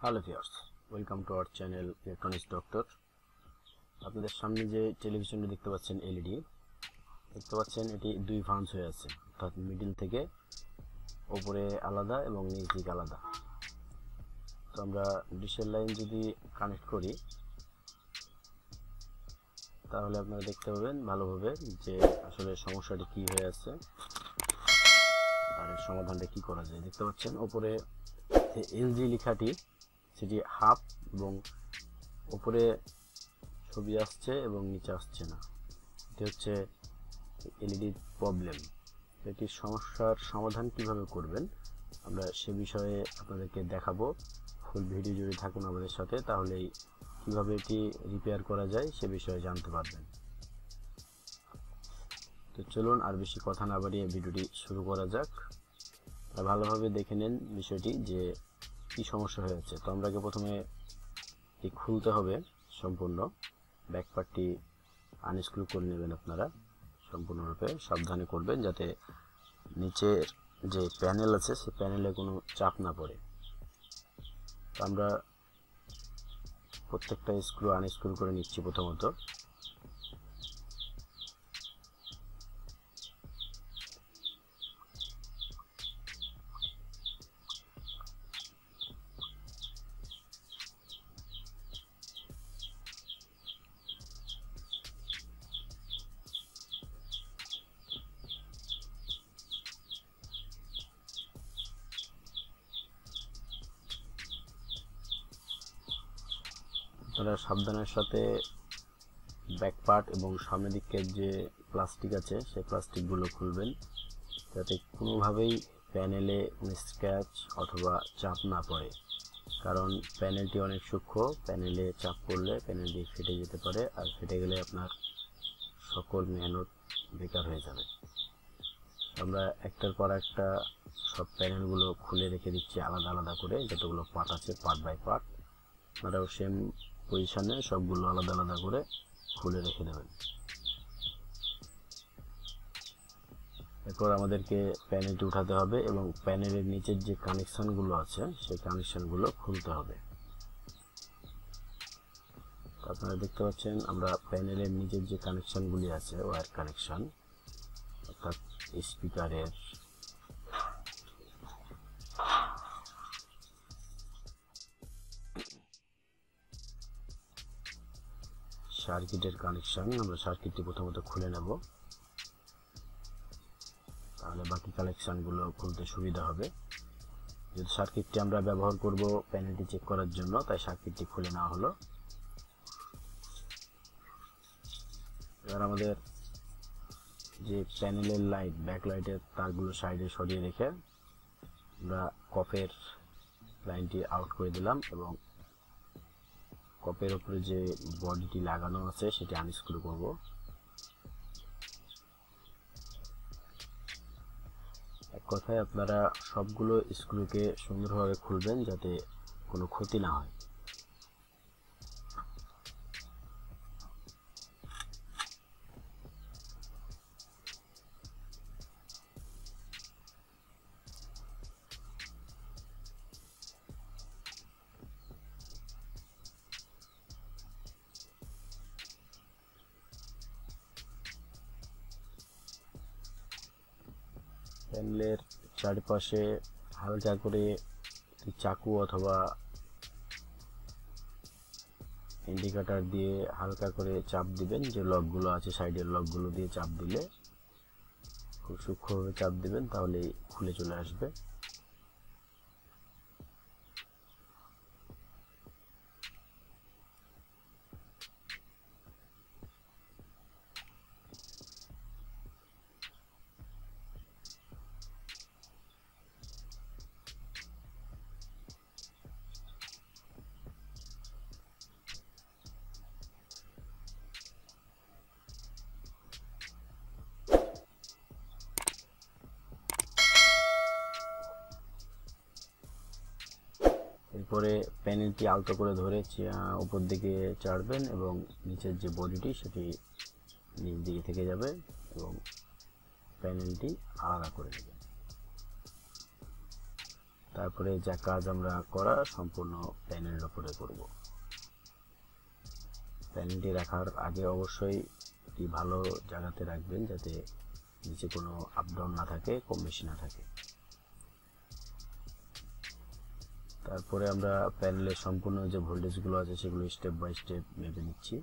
Hello viewers, welcome to our channel electronics doctor. আপনাদের সামনে যে টেলিভিশনটি দেখতে পাচ্ছেন এলইডি দেখতে পাচ্ছেন, এটি দুই ভাঁজ হয়ে আছে, অর্থাৎ মিডিল থেকে উপরে আলাদা এবং নিচ দিকে আলাদা। তো আমরা ডিশের লাইন যদি কানেক্ট করি তাহলে আপনারা দেখতে পাবেন ভালোভাবে যে আসলে সমস্যাটি কি হয়ে আছে আর এর সমাধানটা কি করা যায়। দেখতে পাচ্ছেন উপরে যে এলজি লেখাটি সেটি হাফ এবং উপরে ছবি আসছে এবং নিচে আসছে না। এটি হচ্ছে এলইডির প্রবলেম। এটির সমস্যার সমাধান কিভাবে করবেন আমরা সে বিষয়ে আপনাদেরকে দেখাবো। ফুল ভিডিও জুড়ে থাকুন আমাদের সাথে, তাহলেই কিভাবে এটি রিপেয়ার করা যায় সে বিষয়ে জানতে পারবেন। তো চলুন আর বেশি কথা না বাড়িয়ে ভিডিওটি শুরু করা যাক। ভালোভাবে দেখে নেন বিষয়টি যে কি সমস্যা হয়েছে। তো আমরাকে প্রথমে এটি খুলতে হবে, সম্পূর্ণ ব্যাকপার্টটি আনস্ক্রু করে নেবেন। আপনারা সম্পূর্ণরূপে সাবধানে করবেন যাতে নিচের যে প্যানেল আছে সেই প্যানেলে কোনো চাপ না পড়ে। তো আমরা প্রত্যেকটা স্ক্রু আনস্ক্রু করে নিচ্ছি প্রথমত। আপনারা সাবধানের সাথে ব্যাক পার্ট এবং সামনের দিকের যে প্লাস্টিক আছে সেই প্লাস্টিকগুলো খুলবেন যাতে কোনোভাবেই প্যানেলে স্ক্র্যাচ অথবা চাপ না পড়ে, কারণ প্যানেলটি অনেক সূক্ষ্ম। প্যানেলে চাপ পড়লে প্যানেলটি ফেটে যেতে পারে, আর ফেটে গেলে আপনার সকল মেহনত বেকার হয়ে যাবে। আমরা একটার পর একটা সব প্যানেলগুলো খুলে রেখে দিচ্ছি আলাদা আলাদা করে, যতগুলো পার্ট আছে পার্ট বাই পার্ট। আপনারাও সেম পজিশনে সবগুলো আলাদা আলাদা করে খুলে রেখে দেবেন। এরপর আমাদেরকে প্যানেলটি উঠাতে হবে এবং প্যানেলের নিচের যে কানেকশনগুলো আছে সেই কানেকশনগুলো খুলতে হবে। আপনারা দেখতে পাচ্ছেন আমরা প্যানেলের নিচের যে কানেকশনগুলি আছে ওয়্যার কানেকশন, অর্থাৎ স্পিকারের, সার্কিটের কানেকশন, আমরা সার্কিটটি প্রথমত খুলে নেব, তাহলে বাকি কানেকশনগুলো খুলতে সুবিধা হবে। যেহেতু সার্কিটটি আমরা ব্যবহার করব প্যানেলটি চেক করার জন্য, তাই সার্কিটটি খুলে নেওয়া হলো। এবার আমাদের যে প্যানেলের লাইট, ব্যাক লাইটের তারগুলো সাইডে সরিয়ে রেখে আমরা কপের লাইনটি আউট করে দিলাম এবং কপের উপরে যে বডিটি লাগানো আছে সেটি আনস্ক্রু করব। এক কথায় আপনারা সবগুলো স্ক্রুকে সুন্দরভাবে খুলবেন যাতে কোনো ক্ষতি না হয়। প্যানেলের চারপাশে হালকা করে চাকু অথবা ইন্ডিকেটর দিয়ে হালকা করে চাপ দিবেন। যে লকগুলো আছে সাইডের লকগুলো দিয়ে চাপ দিলে, খুব সূক্ষ্মভাবে চাপ দিবেন, তাহলেই খুলে চলে আসবে। এরপরে প্যানেলটি আলতো করে ধরে উপর দিকে চাড়বেন এবং নিচের যে বডিটি সেটি নিচ দিকে থেকে যাবে এবং প্যানেলটি আলাদা করে নেবেন। তারপরে যা কাজ আমরা করা সম্পূর্ণ প্যানেলের উপরে করব। প্যানেলটি রাখার আগে অবশ্যই একটি ভালো জায়গাতে রাখবেন, যাতে নিচে কোনো আপ ডাউন না থাকে, কম বেশি না থাকে। তারপরে আমরা প্যানেলের সম্পূর্ণ যে ভোল্টেজগুলো আছে সেগুলো স্টেপ বাই স্টেপ মেপে নিচ্ছি।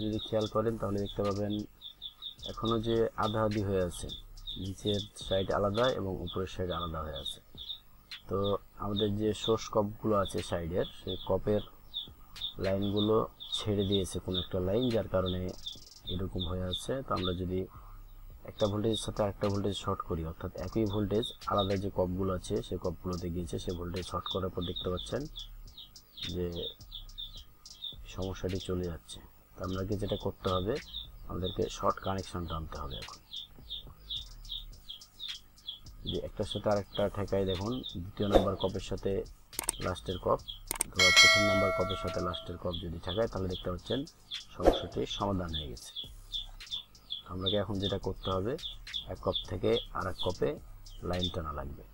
যদি খেয়াল করেন তাহলে দেখতে পাবেন এখনো যে আধা আধি হয়ে আছে, নিচের সাইড আলাদা এবং উপরের সাইড আলাদা হয়ে আছে। তো আমাদের যে সোর্স কপগুলো আছে সাইডের, সেই কপের লাইনগুলো ছেড়ে দিয়েছে কোনো একটা লাইন, যার কারণে এরকম হয়ে আছে। তো আমরা যদি একটা ভোল্টেজের সাথে আরেকটা ভোল্টেজ শর্ট করি, অর্থাৎ একই ভোল্টেজ আলাদা যে কপগুলো আছে সেই কপগুলোতে গিয়েছে, সেই ভোল্টেজ শর্ট করার পর দেখতে পাচ্ছেন যে সমস্যাটি চলে যাচ্ছে। তো আপনাকে যেটা করতে হবে, আমাদেরকে শর্ট কানেকশনটা আনতে হবে। এখন যে একটার সাথে আরেকটা ঠেকাই, দেখুন দ্বিতীয় নাম্বার কপের সাথে লাস্টের কপ, অথবা প্রথম নাম্বার কপের সাথে লাস্টের কপ যদি ঠেকায়, তাহলে দেখতে পাচ্ছেন সমস্যাটির সমাধান হয়ে গেছে। আপনাকে এখন যেটা করতে হবে, এক কপ থেকে আর এক কপে লাইন টানা লাগবে।